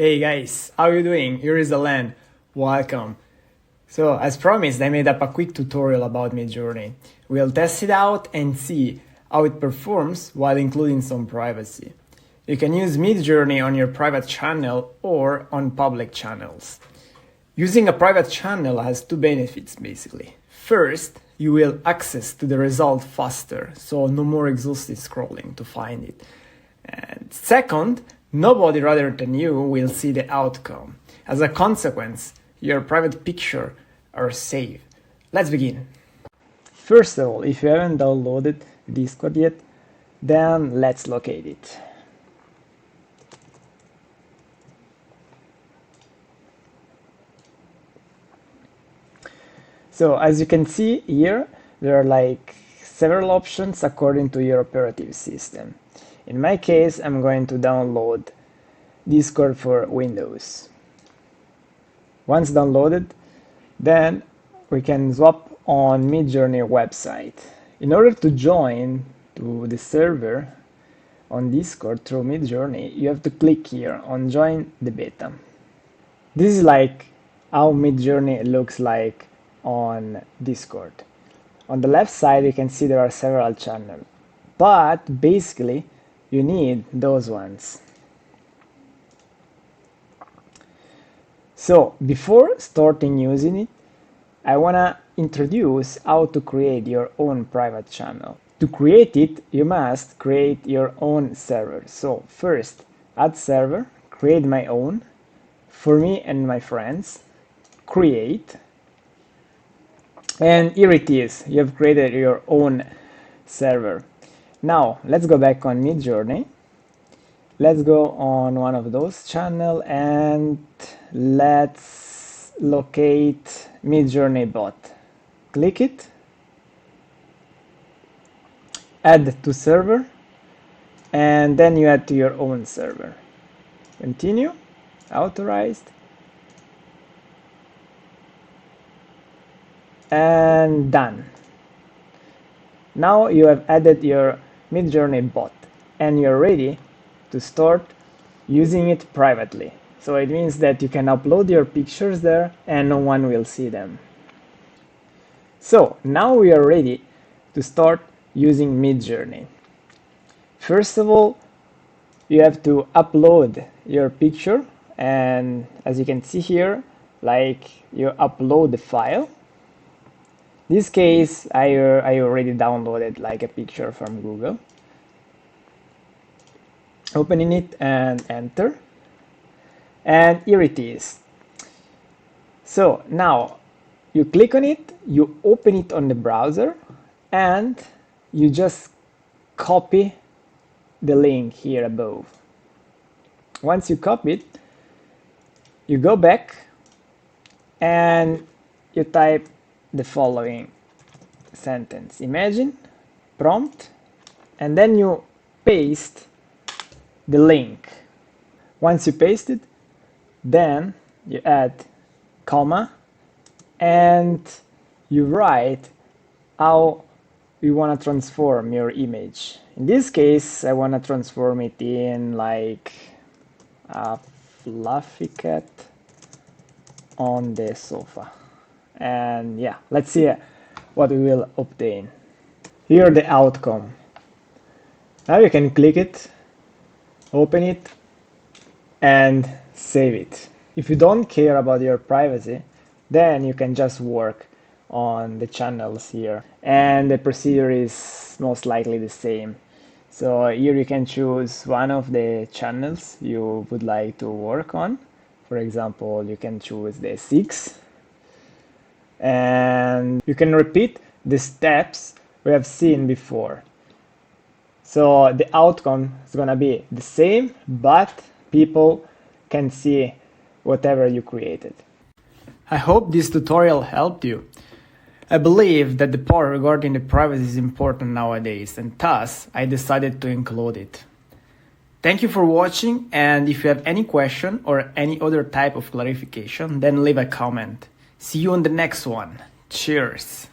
Hey guys, how you doing? Here is Alan. Welcome. So, as promised, I made up a quick tutorial about Midjourney. We'll test it out and see how it performs while including some privacy. You can use Midjourney on your private channel or on public channels. Using a private channel has two benefits basically. First, you will access to the result faster, so no more exhaustive scrolling to find it. And second, nobody rather than you will see the outcome. As a consequence, your private picture are safe. Let's begin. First of all, if you haven't downloaded Discord yet, then let's locate it. So as you can see here, there are like several options according to your operating system. In my case, I'm going to download Discord for Windows. Once downloaded, then we can swap on Midjourney website. In order to join to the server on Discord through Midjourney, you have to click here on Join the Beta. This is like how Midjourney looks like on Discord. On the left side, you can see there are several channels, but basically you need those ones. So before starting using it, I wanna introduce how to create your own private channel. To create it, you must create your own server. So first, add server, create my own, for me and my friends, create, and here it is, you have created your own server. Now, let's go back on Midjourney. Let's go on one of those channels and let's locate Midjourney bot. Click it, add to server, and then you add to your own server. Continue, authorized, and done. Now you have added your Midjourney bot and you're ready to start using it privately. So it means that you can upload your pictures there and no one will see them. So now we are ready to start using Midjourney. First of all, you have to upload your picture, and as you can see here, like you upload the file. In this case, I already downloaded like a picture from Google. Opening it and enter. And here it is. So now you click on it, you open it on the browser, and you just copy the link here above. Once you copy it, you go back and you type the following sentence. Imagine, prompt, and then you paste the link. Once you paste it, then you add comma and you write how you want to transform your image. In this case, I want to transform it in like a fluffy cat on the sofa. And yeah, let's see what we will obtain. Here the outcome. Now you can click it, open it, and save it. If you don't care about your privacy, then you can just work on the channels here, and the procedure is most likely the same. So here you can choose one of the channels you would like to work on. For example, you can choose the 6, and you can repeat the steps we have seen before. So the outcome is gonna be the same, but people can see whatever you created. I hope this tutorial helped you. I believe that the part regarding the privacy is important nowadays, and thus I decided to include it. Thank you for watching, and if you have any question or any other type of clarification, then leave a comment. See you on the next one. Cheers!